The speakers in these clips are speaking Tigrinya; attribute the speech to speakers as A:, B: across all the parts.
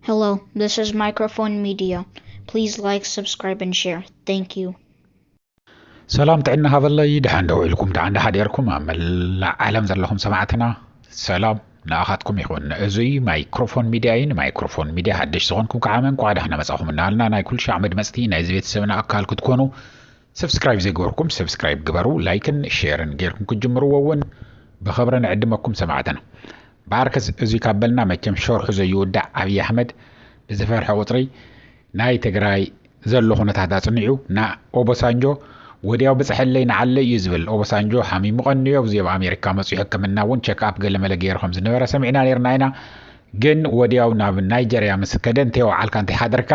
A: Hello, this is Microphone Media. Please like, subscribe, and share. Thank you.
B: سلام تعنا هذا الله يدحن دويلكم تعنا حديركم عمل عالم زلهم سمعتنا سلام ناخذكم يكون ازي مايكروفون ميديا حدش زغنكم كعامن قاعد احنا مساهم نالنا ناي كل شيء عمد مستي ناي زيت سمنا اكال كتكونوا سبسكرايب زي غوركم سبسكرايب جبروا لايكن شيرن غيركم كجمروا وون بخبرنا عدمكم سمعتنا باركز ازي كابلنا مكم شرح زي يودع ابي احمد بزفرح وطري ناي تግራይ ዘሎ ሁነታት አጽንዑ ና ኦባሳንጆ ወዲያው በጽሕለይ ናዓለ ይዝብል ኦባሳንጆ ሐሚሙ ቀንዮ ብዚብ አሜሪካ መጽኡ ሕክምና ወን ቼክ አፕ ገለ መለገየር ከም ዝነበረ ሰሚዕና ነርና ኢና ግን ወዲያው ናብ ናይጀሪያ መስከደ እንተው ዓልካ እንታይ ሓደርካ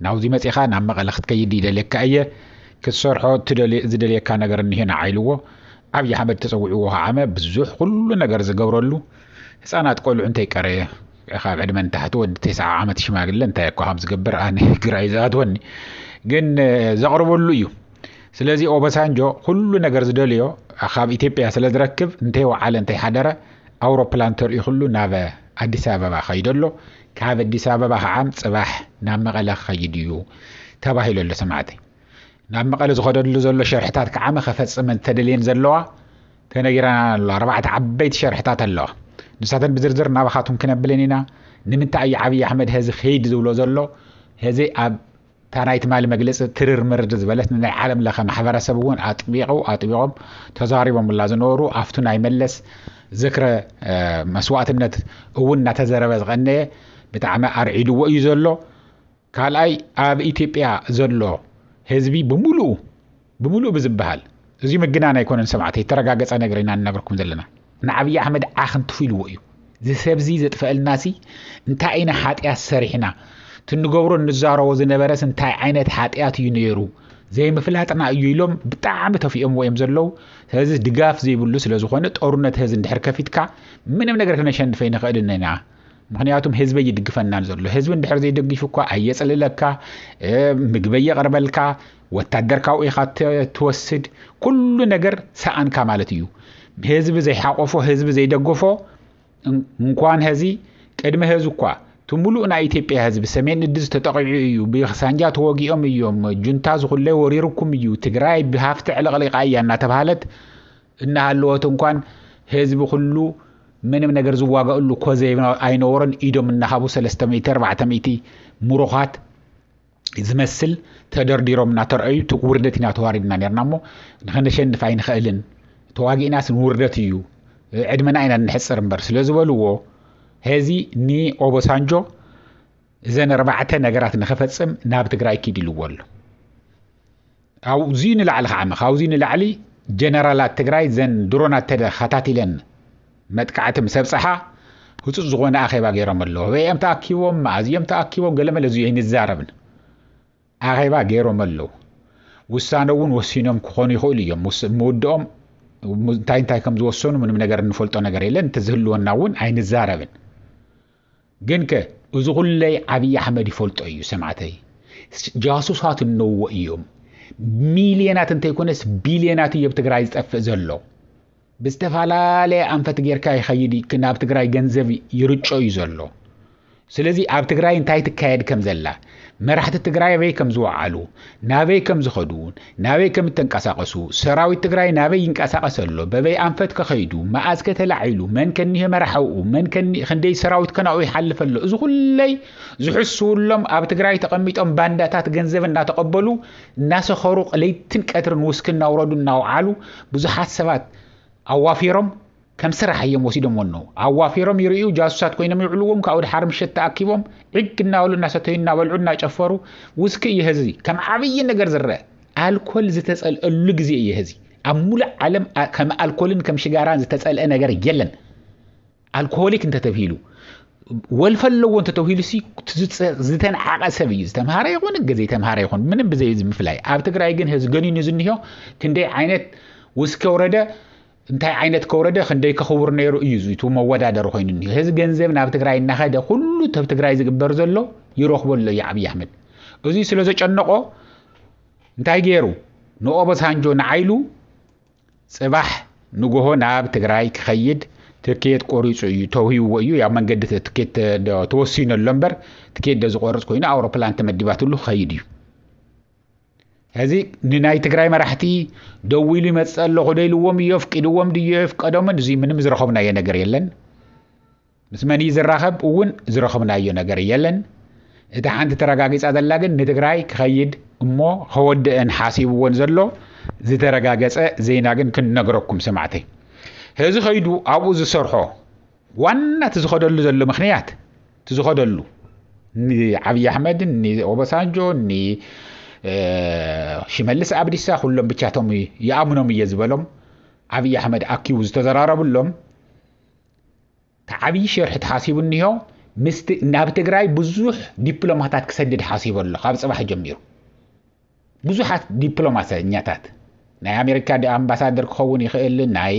B: ናውዚ መጽኻ ናብ መቐለ ክትከይድ ይደልካ እየ ክሰርሖ ዝደልየካ ነገር እንሄና ዓይልዎ አብይ አሕመድ ተጸውዑ ዓመ ብዙሕ ኩሉ ነገር ዝገብረሉ ህፃናት ቆልዑ እንታይ ቀረ خاب عدمن تحت ود 9 عامات شماغل انت يكو زغبر ان غرايزات وني ግን ዘቅርበሉ እዩ ስለዚ ኦባሳንጆ ሁሉ ነገር ዝደልዮ አኻብ ኢትዮጵያ ስለዝረክብ እንተይ ወዓለ እንተይ ሓደረ አውሮፕላን ተርኢ ሁሉ ናብ አዲስ አበባ ኸይደሎ ካብ አዲስ አበባ ኸዓም ጽባሕ ናብ መቐለ ኸይድዩ ተባሂሉ ለሰማዕተይ ናብ መቐለ ዝኸደሉ ዘሎ ሸርሕታት ከዓመ ኸፈጽመን ተደልየን ዘለዋ ተነጊራና ኣሎ 4 ዓበይቲ ሸርሕታት ኣለዋ ንሳተን ብዝርዝር ናባኻቱም ክነብለኒና ንምንታይ ዓብይ አሕመድ ህዚ ኸይድ ዝብሎ ዘሎ ህዚ ኣብ ታናይት ማል መግለጽ ትርር ምርድ ዝበለት ናይ ዓለም ለኸ ማሕበረሰብ እውን አጥቢቆም ተዛሪቦም ላ ዝነበሩ ኣፍቱ ናይ መለስ ዝክረ መስዋዕትነት እውን እናተዘረበ ዝቐነየ ብጣዕሚ ኣርዒድዎ እዩ ዘሎ ካልኣይ ኣብ ኢትዮጵያ ዘሎ ህዝቢ ብሙሉእ ብዝበሃል እዚ ምግናን ኣይኮነን ሰማዕተይ ተረጋገጸ ነገር ኢና ንነግረኩም ዘለና ንዓብይ አሕመድ ኣኽን ትፊልዎ እዩ ዝሰብዚ ዘጥፈልናሲ እንታይ አይነ ሓጢያት ሰሪሕና ትንገብሮ ንዛረቦ ዝነበረስ እንታይ ዓይነት ሓጢያት እዩ ነይሩ ዘይምፍላጥና እዩ ኢሎም ብጣዕሚ ተፊኦም ወይም ዘለው ስለዚ ድጋፍ ዘይብሉ ስለዝኾነ ጦርነት ህዝቢ እንድሕር ከፊትካ ምንም ነገር ክነሸንፈ ይንኽእልና ምክንያቱም ህዝቢ ይድግፈናን ዘሎ ህዝቢ እንድሕር ዘይደግፉካ ኣየጽልለካ ምግቢ የቕርበልካ ወታደርካው ኢኻ ትወስድ ኩሉ ነገር ሰኣንካ ማለት እዩ ህዝብ ዘይሓቆፎ ህዝብ ዘይደገፎ እንኳን ህዚ ቅድመ ህዝብ እኳ ትሙሉእ ናይ ኢትዮጵያ ህዝብ ሰሜን እድዝ ተጠቂዑ እዩ ብኽሳንጃ ተወጊኦም እዮም ጁንታ ዝኹለይ ወሪርኩም እዩ ትግራይ ብሃፍቲ ዕለቕሊቃ እያ እናተባሃለት እናሃለወት እንኳን ህዝብ ኩሉ ምንም ነገር ዝዋጋእሉ ኮዘ ኣይነበሮን ኢዶም እናሃቡ 300 400 ሙሩኻት ዝመስል ተደርዲሮም እናተርአዩ ትውርደት ኢና ተዋሪድና ነርና እሞ ንኽንሸንፍ ኣይንኽእልን ተዋጊእናስ ውርደት እዩ ዕድመና ኢና ንሕጽር እምበር ስለዝበልዎ ህዚ ኒ ኦባሳንጆ ዘን 4 ነገራት ንኽፈጽም ናብ ትግራይ ኪድልዎ ኣሎ ኣውዚ ንላዕሊ ኸዓመ ካብዚ ንላዕሊ ጀነራላት ትግራይ ዘን ድሮናት ተኸታቲለን መጥቃዕቲ ምሰብፅሓ ህፁፅ ዝኾነ ኣኼባ ገይሮም ኣለዎ ወይም ተኣኪቦም ማእዝዮም ተኣኪቦም ገለመለ እዚዩ ይንዛረብን ኣኼባ ገይሮም ኣለዉ ውሳነ እውን ወሲኖም ክኾኑ ይኽእሉ እዮም መወድኦም እንታይ ከም ዝወሰኑ ምንም ነገር እንፈልጦ ነገር የለን ተዝህልወና እውን ኣይንዛረብን ግን እዚ ኩለይ ዓብይ አሕመድ ይፈልጦ እዩ ሰማዕተይ ጃሱሳት እንዎ እዮም ሚልዮናት እንተይኮነስ ቢልዮናት እዩ ብትግራይ ዝጠፍእ ዘሎ ብዝተፈላለየ ኣንፈት ጌርካ ይኸይድ ናብ ትግራይ ገንዘብ ይርጮ እዩ ዘሎ ስለዚ ኣብ ትግራይ እንታይ ትካየድ ከም ዘላ መራሕቲ ትግራይ በይ ከም ዝወዓሉ ናበይ ከም ዝኸዱ ናበይ ከም ተንቀሳቀሱ ሰራዊት ትግራይ ናበይ ይንቀሳቀስ ኣሎ በበይ አንፈት ከኸይዱ ማዓዝ ከተላዒሉ መን ከኒህ መራሕው መን ከኒ ክንደይ ሰራዊት ከናው ይሓልፍ ኣሎ እዚ ሁለይ ዝሕሱሎም ኣብ ትግራይ ተቐሚጦም ባንዳታት ገንዘብ እናተቀበሉ እናሰኸሩ ለይትን ቀትርን ውስክና ወረዱ እናውዓሉ ብዙሓት ሰባት ኣዋፊሮም ከም ስራሕ እዮም ወሲዶም ወነው ኣዋፊሮም ይርዩ ጃሱሳት ኮይኖም ይዕልዎም ካውድ ሓርም ሸት ተኣኪቦም ዕግና ወሉ እናሰተዩና በልዑና ጨፈሩ ውስኪ ይህዚ ከም ዓብይ ነገር ዝረአ ኣልኮል ዝተጸልአሉ ግዜ ይህዚ ኣብ ሙሉእ ዓለም ከም ኣልኮልን ከም ሽጋራን ዝተጸልአ ነገር የለን ኣልኮሆሊክ እንተተብሂሉ ወልፈለዎ እንተተብሂሉ ሲ ዝተንዓቐ ሰብ እዩ ዝተምሃረ ይኹን ገዘይ ተምሃረ ይኹን ምንም ብዘይ ዝምፍላይ ኣብ ትግራይ ግን ህዝ ገኒኑ ዝንሂዮ ክንደይ ዓይነት ውስኪ ወረደ እንታይ ዓይነት ከወረደ ክንደይ ከኽቡር ነይሩ እዩ ዙይቱ መወዳደር ኮይኑኒ ህዝ ገንዘብ ናብ ትግራይ እናኸደ ሁሉ ተብ ትግራይ ዝግበር ዘሎ ይረኽበሎ ዓብይ አሕመድ እዚ ስለ ዘጨነቆ እንታይ ገይሩ ንኦባሳንጆ ንዓይሉ ጽባሕ ንጎሆ ናብ ትግራይ ክኸይድ ትኬት ቆሪጹ እዩ ተውሂው እዩ ያ መንገድ ትኬት ተወሲኑ ለምበር ትኬት ደዝቆርጽ ኮይኑ አውሮፕላን ተመዲባትሉ ኸይድ እዩ هذه نناي تجري مرحتي دويلي مسألة خديل وم يفقدوم دي يفقدوم زي من مزرخبنا ينجر يلن بس مني زرخب وون زرخبنا ينجر يلن إذا عند ترجاجس هذا اللجن نتجري خيد أمه خود إن حاسب ونزله زي ترجاجس زي ناجن كن نجركم سمعتي هذا خيدو أبوز الصرحة وانا تزخدلو زلو مخنيات تزخدلو ني عبي أحمد ني أوباسانجو ني ሽመልስ አብዲሳ ሁሉም ብቻቶም ያምኑም ይዝበሎም አብይ አህመድ አኪውዝ ተዘራረቡሎም ተዓብይ ሸርሕ ተሓሲቡኒዮ ምስቲ ናብ ትግራይ ብዙሕ ዲፕሎማታት ክሰድድ ሓሲበሎ ካብ ጽባሕ ጀሚሩ ብዙሓት ዲፕሎማሰኛታት ናይ አሜሪካ አምባሳደር ክኸውን ይኽእል ናይ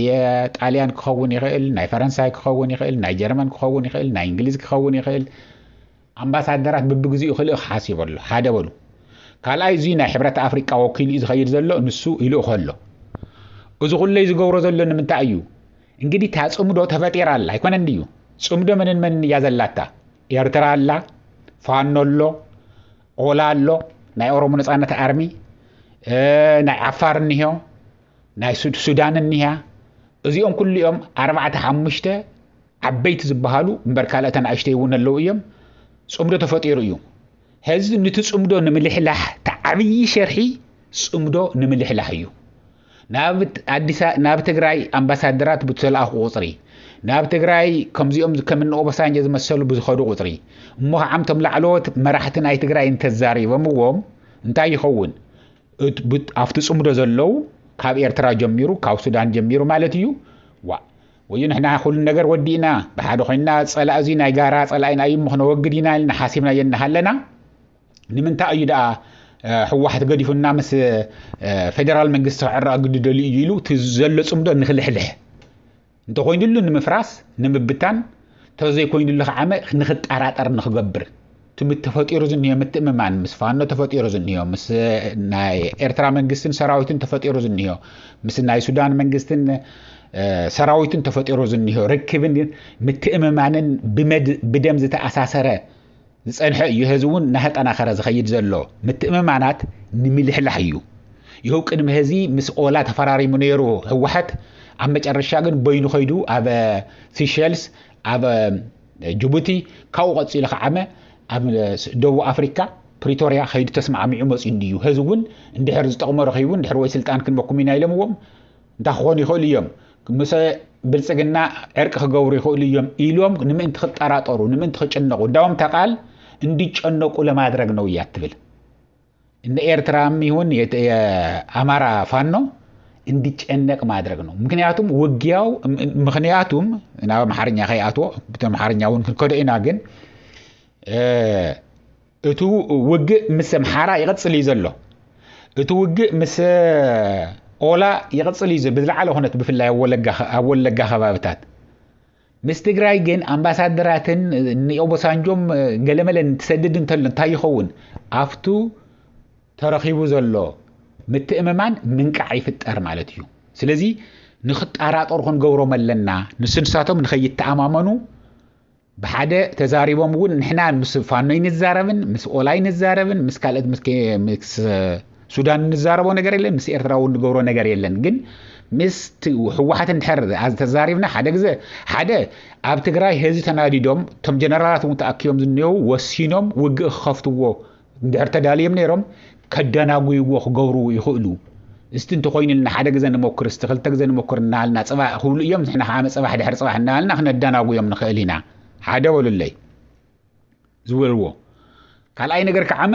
B: ጣልያን ክኸውን ይኽእል ናይ ፈረንሳይ ክኸውን ይኽእል ናይ ጀርመን ክኸውን ይኽእል ናይ እንግሊዝ ክኸውን ይኽእል አምባሳደራት በብግዚኡ ክልእ ሓሲበሎ ሓደ በሉ ካልኣይ እዚ ናይ ሕብረት አፍሪካ ወኪል እዩ ዝኸይድ ዘሎ ንሱ ኢሉ ኸሎ እዚ ኩሉ ዝገብሮ ዘሎ ንምንታይ እዩ እንግዲህ ታጽምዶ ተፈጢራላ አይኮነን እዩ ጽምዶ ምን ያዘላታ ኤርትራ አላ ፋኖ አሎ ኦላ አሎ ናይ ኦሮሞ ነጻነት አርሚ ናይ አፋር እንሂዮ ናይ ሱዳን እንሂያ እዚኦም ኩልኦም 4-5 ዓበይቲ ዝበሃሉ እምበር ካልአተን አሽተይ እውን ኣለው እዮም ጽምዶ ተፈጢሩ እዩ هذا نتصمدو نملحلح تعبي شرحي صمدو نملحلح يو ناب تجراي أمباسادرات بتسلأ قطري ناب تجراي كم زيوم كمن أوبسانجا زمسلو بزخدو قطري مو عم تملع علوت مرحتنا أي تجراي انتزاري وموهم انتاي يخون بت أفتتصمدو زلو كاب إيرترا جميرو كاب سودان جميرو مالتيو وين احنا كل نجار ودينا بحدو خلنا صلاة زينا يجارا صلاة أي مخنا وجدينا لنا حاسبنا ينهلنا نمنتا أيدا حواحد قد يفنا مس فدرال منجست عرّا قد دلي يلو تزل صمدو نخلحلح انتو خوين دلو نمفراس نمبتان توزي خوين دلو عامة نخد أراتر نخجبر تمت تفاتيرو زنيو متأممان مس فانو تفاتيرو زنيو مس ناي إرترا منجستن سراويتن تفاتيرو زنيو مس ناي سودان منجستن سراويتن تفاتيرو زنيو ركبن متأممان بدم زتا أساسره زنح يهزون نهت أنا خرز خيد زلوا متأممانات نملحلح يو يهو كنم هزي مسؤولات فراري منيرو هو واحد عم بتجرشاجن بينو خيدو أبا سيشيلز أبا جيبوتي كاوغت سيلخ عامة أبا دو أفريقيا بريتوريا خيد تسمع عمي عمص إنديو هزون اندحر زتقمر خيون اندحر ويسلتان كن بقومين إلموهم دخوني خولي يوم مثلا بلسجنا عرق خجوري خولي يوم إيلوم نمن تخط أراتورو نمن تخط النقو دوام تقال እንዲጭ አንቆ ለማድረግ ነው ያትብል እንደ ኤርትራም ይሁን የአማራ ፋኖ እንዲጨነቅ ማድረግ ነው ምክንያቱም እና በመሐርኛ ኸያቶ በመሐርኛውን ከደኢና ግን እቱ ወግ መስምሐራ ይቀጽል ይዘሎ እቱ ወግ መስ ኦላ ይቀጽል ይዘ ብዝዓለ ሆነት በፍላይ ወለጋ ኸባብታት مستقراي جن أمباسادراتن نيوبسانجوم جلملن تسدد انتلن تايخون أفتو ترخيبو زلو متأممان من كعيف التأرمالتيو سلزي نخط أرات أرخون قورو ملنا نسنساتو من خيط تأمامنو بحادة تزاريبو مقول نحنا مسفانوين الزاربن مسؤولين الزاربن مسكالت مس سودان الزاربو نقر يلن مس إرتراو نقورو نقر يلن جن مست وحوحات انتحر از تزاريبنا حدا اب تግራይ هزي تناديدوم تم جنرالات متأكيوم زنيو وسينوم وق خفتوو اندحر تداليم نيروم كدناغو يغو خغورو يخلو استنت خوين لنا حدا غزن نمكر استخلت غزن نمكرنا لنا صباح كل يوم احنا حامه صباح دحر صباح لنا احنا دناغو يوم نخلينا حدا وللي زولو قال اي ነገር ከዓመ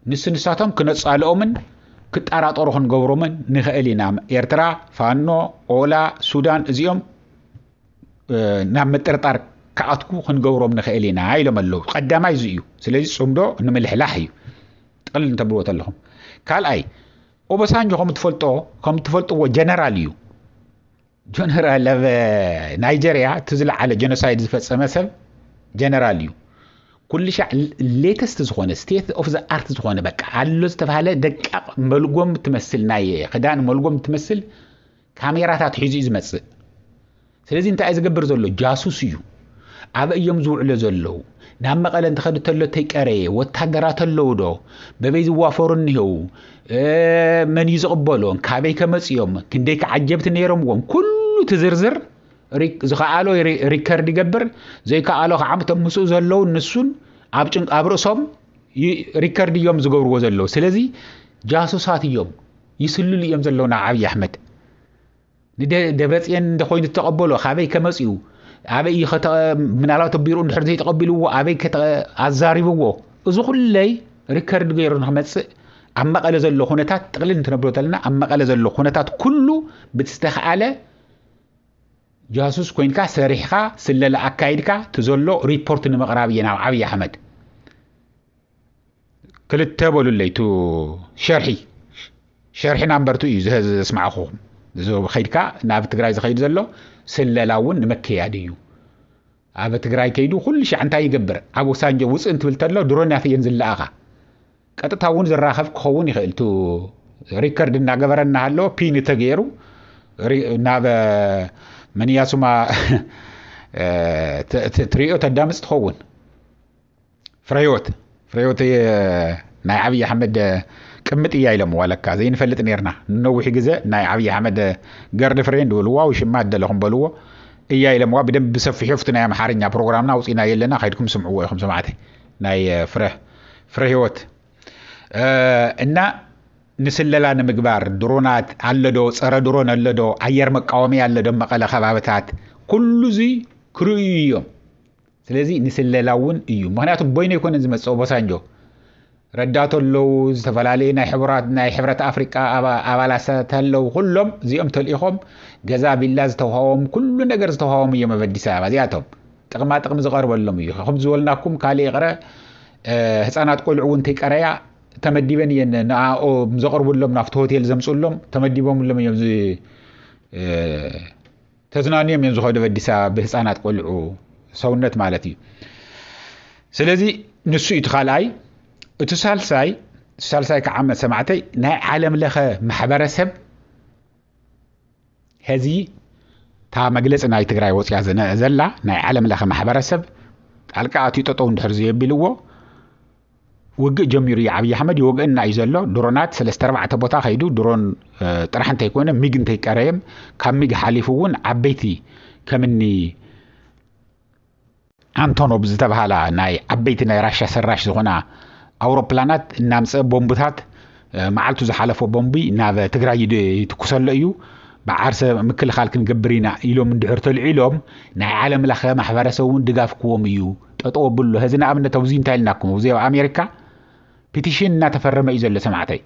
B: ንስንሳቶም ክነጻልኦምን كتأراتورهن جورمن نخالينا إرترا فانو أولا سودان زيوم نعم مترتار كأتكو خن جورم نخالينا هاي لما اللو قدام يزيو سلسل صمدو نملح لاحيو تقل نتبروت لهم قال أي وبسانجو هم تفلتو جنراليو جنرال نيجيريا تزل على جنوسايد زفت سمسب جنراليو كل شيء ليتست زخونه ستيت اوف ذا ارت زخونه بقى علو استفاله دقق ملغوم تمثل ناي خدان ملغوم تمثل كاميراتات حيزي يزمص ስለዚህ እንታይ ዝገብር ዘሎ ጃሱስ እዩ ኣብ እዮም ዝውዕለ ዘለው ናብ መቐለ እንተኸድ ተሎ ተይቀረየ ወታደራት ኣለው ዶ በበይ ዝዋፈሩ እንሄው መን ይዝቕበሎን ካበይ ከመጽዮም ክንደይ ከዓጀብት ነይሮምዎም ኩሉ ትዝርዝር ዝኸኣሎ ሪከርድ ይገብር ዘይከኣሎ ከዓምቶም ምስኡ ዘለው ንሱን ኣብ ጭንቅ ኣብ ርእሶም ሪከርድ እዮም ዝገብርዎ ዘለው ስለዚ ጃሱሳት እዮም ይስልሉ እዮም ዘለውና ዓብይ ኣሕመድ ንደብረጽዮን እንደኮይኑ ተቀበሎ ካበይ ከመጽዩ ኣበይ ምናልባት ተቢሩ እንድሕር ዘይተቀቢልዎ ኣበይ ኣዛሪብዎ እዚ ኩለይ ሪከርድ ገይሩ ንኽመጽእ ኣብ መቐለ ዘሎ ኩነታት ጥቕልል እንትነብሮ ተለና ኣብ መቐለ ዘሎ ኩነታት ኩሉ ብዝተኸኣለ ጃሱስ ኮይንካ ሰሪሕካ ስለለ ኣካይድካ ትዘሎ ሪፖርት ንምቕራብ እየ ናብ ዓብይ ኣሕመድ ክልተ በሉለይ ቱ ሸርሒ ናምበርቱ እዩ ዝስማዕኹም خيدك ناب تجراي زخيد زلوا سللاون نمكياد يو أبى تجراي كيدو كل شيء عن تاي جبر أبو سانجو وس أنت بلتلا درون في ينزل لآخا كده تاون زراخف كهوني خيلتو ريكارد ناجبرنا هالو بيني تغيرو ناب من ياسما تريو تدامس تخون فريوت ناعبي أحمد كمت إياه لهم ولا كذين فلت نيرنا نوحي جزء ناي عبي أحمد جارد فريند ولوا وشماد لهم بلوا إياه لهم وبدم بسفي حفتنا يا محارنا برنامجنا وصينا يلنا خيركم سمعوا خمسة معته ناي فرهوت إن نسللا نمجبار درونات على دو صار درون على دو عيار مقاومي على دو مقالة خبابتات كل زي كريم سلزي نسللاون إيو مهناتهم بين يكون زي مسؤول بسانجو رداتو لو استفلالي ناي حبرات أفريقيا أبالاسات لو كلهم زيهم تلقيهم جزاء بالله زتوهم كل نجار زتوهم يوم بدي ساعة زياتهم تقم زغار ولا مي خبز ولناكم كالي غرا هسانات قلعون تكريا تمديبني إن أو مزغار ولا منافت هوتيل زمسولهم تمديبهم ولا مي زي تزنانية من زهاد بدي ساعة بهسانات قلعو سونت مالتي سلزي نسوي تخالاي تسالساي كعامة سمعتي ناي عالم لخا محبرسب هذه تا مجلس ناي تجراي وصيا زلا ناي عالم لخا محبرسب الكاتي تطون درزي بلوو وق جميري عبي احمد يوقنا يزلو درونات 3-4 بوتا خيدو درون طرحن تيكون ميغن تيقريم كم ميغ حليفون عبيتي كمني أنتونوب زتبهالا ناي عبيتي ناي راشا سراش زغنا أوروبلانات نامس بومبتات معلتو زحالفو بومبي ناب تجراي تكسل أيو بعرس مكل خالك نجبرينا إلهم من دحرت العلوم ناي عالم لخا محبرسون دقاف كوم يو تطوبل له هذنا أمنا توزين تايلناكم وزي أمريكا بيتيشن نتفرم إذا اللي سمعتي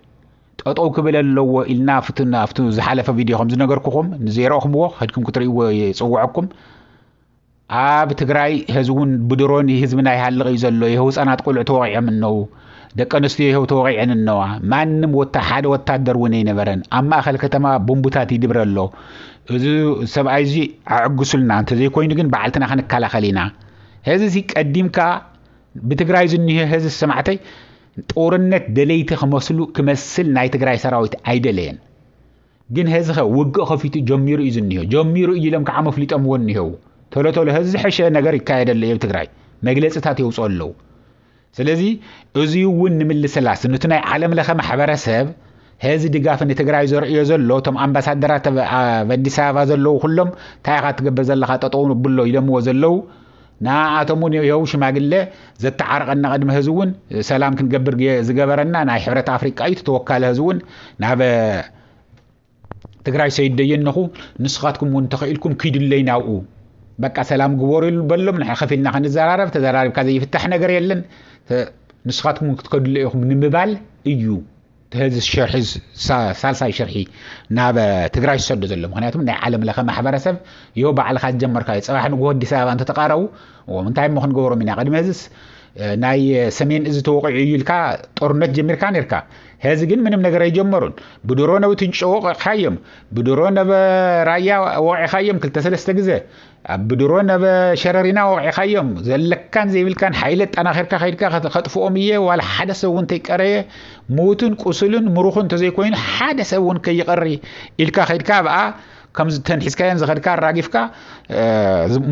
B: تطوب قبل لو إلنا فتو زحالف فيديو خمس نجركم نزيرهم وخ هدكم كتريو يصوعكم بتجراي هزون بدروني هزمنا يحلق يزلو يهوس أنا تقول توقع منه دكانستي هو توقع عن النوع ما نم وتحد وتقدر وني نبرن أما أخل كتما بومبوتاتي دبر له إذا سبعيزي عقصلنا أنت زي كوين جن بعلتنا خن كلا خلينا هذا زيك قديم كا بتجراي زنيه هذا السمعتي تورنت دليت خمسلو كمسل نايت جراي سراويت عيدلين جن هذا وجه خفيت جمير إذنيه جمير يلهم كعام فليت أمونيه تولو هذا حشة نجار كايد اللي بتجراي مجلس تاتي وصل له سلزي أزيون من السلاس نتنا عالم لخا محبر سب هذا دقاف إن تجراي زر يزلوا تم أمباسادرات بدي سافا زلوا كلهم تاعت جبز الله تطون بلو يلمو زلوا نا عتمون يهوش ما قله زت عرق أن قدم هزون سلام كن جبر زجبرنا نا حبرة أفريقيا أي تتوكل هزون ناب تجراي سيد دينه نسخاتكم منتقلكم كيد اللي ناو بقى سلام جواري البلم نحن خفينا خن الزرارب تزرارب كذا يفتح نجار يلن نسخاتكم تقول لهم من مبال إيو هذا الشرح سالساي شرحي ناب تجراي السد زلهم هناتهم من عالم لخا محبرسب يوبا على خد جمر كاي صراحة نقول دي سبب أنت تقارو ومن تايم مخن جوار من قدم هذس ناي سمين إذا توقع يلكا طرنت جمر كان يركا هذا جن من نجار يجمرون بدرونا وتنشوق خايم بدرونا برايا وعي خايم كل تسلسل جزء بدرونا بشررنا وعي خايم زلك كان زي كان حيلت أنا خيرك خطفوا أمية ولا حدث وانت كريه موتن قسلن مروخن تزي كوين حدث وان كي يقري إلك خيرك بقى كم تنحسكاين زخدكا راقفكا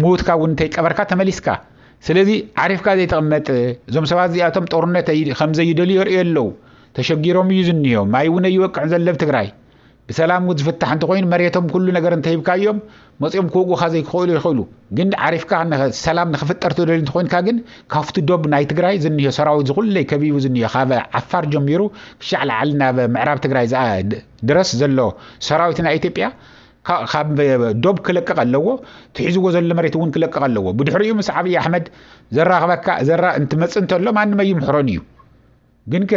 B: موتكا وانتي قبركا تمليسكا سلازي عارفكا زي تقمط زوم سبات زياتهم طورنت خمزه يدلي يريلو تشغيروم يزنيو مايونه يوقع زلب تግራይ بسلام وزفتح انت خوين مريتهم كل ነገር እንተይብካዮም መጽዮም ኮጎ ኻዘይ ኮይሉ ይخيሉ ግን عارفካ ሰላም ንኽፈጠርቶ ደል እንት ኮይንካ ግን ካፍቱ ዶብ ናይ ትግራይ ዝንዮ ሰራዊት ዝኹለይ ከቢቡ ዝንዮ ኻበ ዓፋር ጀሚሩ ክሻዕላ ዓልና በምዕራብ ትግራይ ድረስ ዘሎ ሰራዊትና ኢትዮጵያ ካብ ዶብ ክለቀቕ ኣለዎ ትሒዝዎ ዘሎ መሬት እውን ክለቀቕ ኣለዎ ብድሕሪኡ ምስ ዓብይ አሕመድ ዘራኸበካ ዘራ እንት መጽን ተሎ ማንም ይምሕሮን እዩ ግን ከ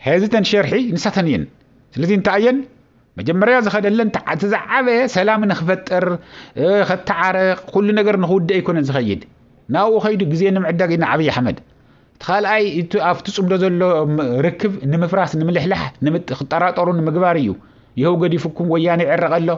B: هذا شرحي نساتنين ስለዚህ እንታየን መጀመሪያ ዘኸደለን ተዛዓበ ሰላም ንኽፈጠር ከተዓረቕ ኩሉ ነገር ንኽውደ ይኮነን ዝኸይድ ናው ኸይዱ ግዜ ንምዕዳግና ዓብይ አሕመድ ተኻልኣይ እቲ ኣብቲ ጽምዶ ዘሎ ርክብ ንምፍራስ ንምልሕላሕ ንምጥራጠሩ ንምግባር እዩ ይኸው ገዲፍኩም ወያኔ ይዕረቀሎ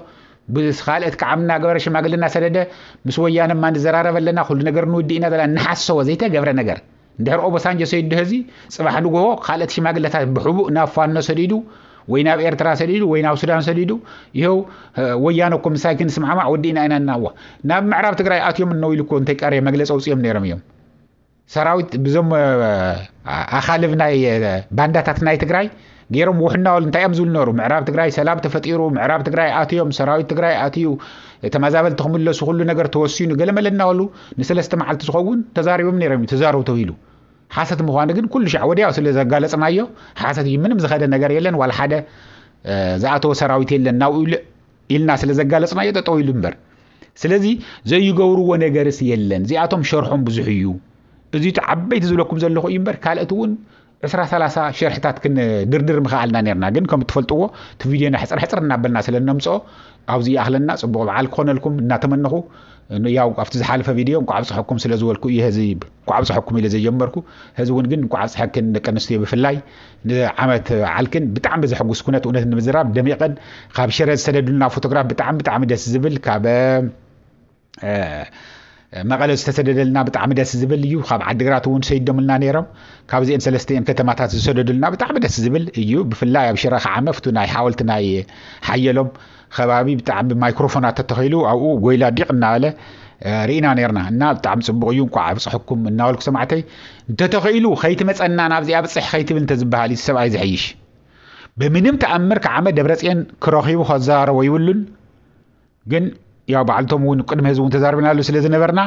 B: ብስኻልአት ከዓምና ገበረ ሽማግልና ሰደደ ምስ ወያነ ማን ዘራረበለና ኩሉ ነገር ንውዲና ዘላ ንሓሰወ ዘይተገብረ ነገር እንደር ኦቦሳንጆ ሰይድ ህዚ ጽባሕ ንጎ ኻልአት ሽማግለታት ብሕቡእ ናፋኖ ሰዲዱ ወይና ኤርትራ ሰዲዱ ወይና ሱዳን ሰዲዱ ይኸው ወያነኩም ሳይክን ስማዕማ ወዲና ኢና እናዋ ናብ ምዕራብ ትግራይ አትዮም ነው ይልኮ እንተይ ቃር መግለጽ አውጽዮም ነይሮም እዮም ሰራዊት ብዞም አኻልብ ናይ ባንዳታት ናይ ትግራይ ገይሮም ወሕናው እንታይም ዙል ኖሩ ምዕራብ ትግራይ ሰላም ተፈጢሩ ምዕራብ ትግራይ አትዮም ሰራዊት ትግራይ አትዩ ተማዛበል ተخمለሱ ሁሉ ነገር ተወሲኑ ገለመለናውሉ ንሰለስተ መዓልት ዝኸውን ተዛሪቦም ነይሮም ተዛረው ተውይሉ حاسة مخوانه ግን ኩሉ ሻዕ ወዲያው ስለ ዘጋለጽናዮ حاسة ምንም ዝኸደ ነገር የለን ዋል ሓደ ዛአቶ ሰራዊት የለን ናው ኢልና ስለ ዘጋለጽናዮ ተጠውይሉ እንበር ስለዚህ ዘይገብሩዎ ነገርስ የለን ዚአቶም ሸርሖም ብዙሕ እዩ እዚ ተዓበይት ዝለኩም ዘለኹ እንበር ካልአቱን 10-30 ሸርሕታት ክን ድርድር ምኻልና ነርና ግን ከም ትፈልጥዎ ቲ ቪድዮና ሕጽር እናበልና ስለነምጾ ኣብዚ ያኽለና ጽቡቕ በዓል ኮነልኩም እናተመነኹ ያው after ዝሓለፈ ቪድዮ እንኳ ኣብጽሕኩም ስለዝወልኩ ይሄዚ እንኳ ኣብጽሕኩም ኢለ ዘጀመርኩ ህዝቡን ግን እንኳ ኣብጽሕክን ደቀንስትዮ ብፍላይ ንዓመት ዓልክን ብጣዕሚ ዝሕጉስ ኩነት እውነት ንምዝራብ ደሚቀን ካብ ሽረ ዝተሰደዱልና ፎቶግራፍ ብጣዕሚ ደስ ዝብል ካብ መቐለ ዝተሰደደልና ብጣዕሚ ደስ ዝብል እዩ ካብ ዓዲግራት እውን ሰይዶምልና ነይሮም ካብዚአን ሰለስተን ከተማታት ዝተሰደዱልና ብጣዕሚ ደስ ዝብል እዩ ብፍላይ ኣብ ሽረ ዓመፍቱ ናይ ሓወልቲ ናይ ሓየሎም ከባቢ ብጣዕሚ ማይክሮፎናት ተተኺሉ ኣብኡ ጎይላ ዲቕ እናበለ ሪኢና ነርና እና ብጣዕሚ ጽቡቕ እዩ እንኳ ኣብጽሕኩም እናወልኩ ሰማዕተይ እንተተኺሉ ኸይትመጸና ናብዚ ኣብጽሕ ኸይትብል እንተዝበሃል እዩ ሰብኣይ ዝሕይሽ ብምንም ተኣምር ከዓመ ደብረጽዮን ክረኺቡ ከዛረቦ ይብሉን ግን ያው ባዕልቶም እውን ቅድመ ህዝቡን ተዛርብናሉ ስለ ዝነበርና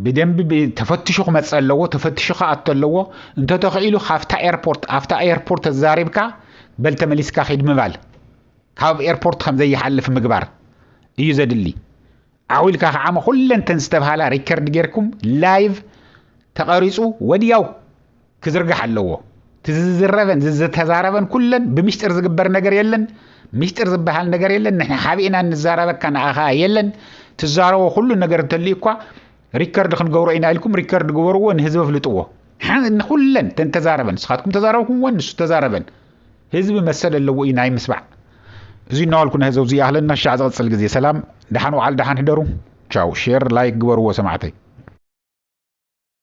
B: ብደንብ ተፈትሹ ክመጽእ ኣለዎ ተፈትሹ ከኣቶ ኣለዎ እንተተኺሉ ካፍታ ኤርፖርት ተዛሪብካ በል ተመሊስካ ኸይድ ምባል ካብ ኤርፖርት ከም ዘይሓልፍ ምግባር እዩ ዘድሊ ዓዊልካ ከዓመ ኩለንተን ዝተብሃላ ሪከርድ ጌርኩም ላይቭ ተቐሪጹ ወዲያው ክዝርጋሕ ኣለዎ ትዝረበን ዝተዛረበን ኩለን ብምሽጥር ዝግበር ነገር የለን ምሽጥር ዝበሃል ነገር የለን ንሕና ሓቢእና ንዛረበካ ንኣኻ የለን ትዛረቦ ኩሉ ነገር እንተልይኳ ሪከርድ ክንገብሮ ኢና ኢልኩም ሪከርድ ግበርዎ ንህዝቢ ፍልጥዎ ኩለን ተንተዛረበን ንስኻትኩም ተዛረብኩም ወን ንሱ ተዛረበን ህዝቢ መሰል ኣለዎ እዩ ናይ ምስባዕ እዚ እናዋልኩና ህዝብ እዚ ኣህለና ሻዕ ዝቕፅል ግዜ ሰላም ደሓን ወዓል ደሓን ህደሩ ቻው ሼር ላይክ ግበርዎ ሰማዕተይ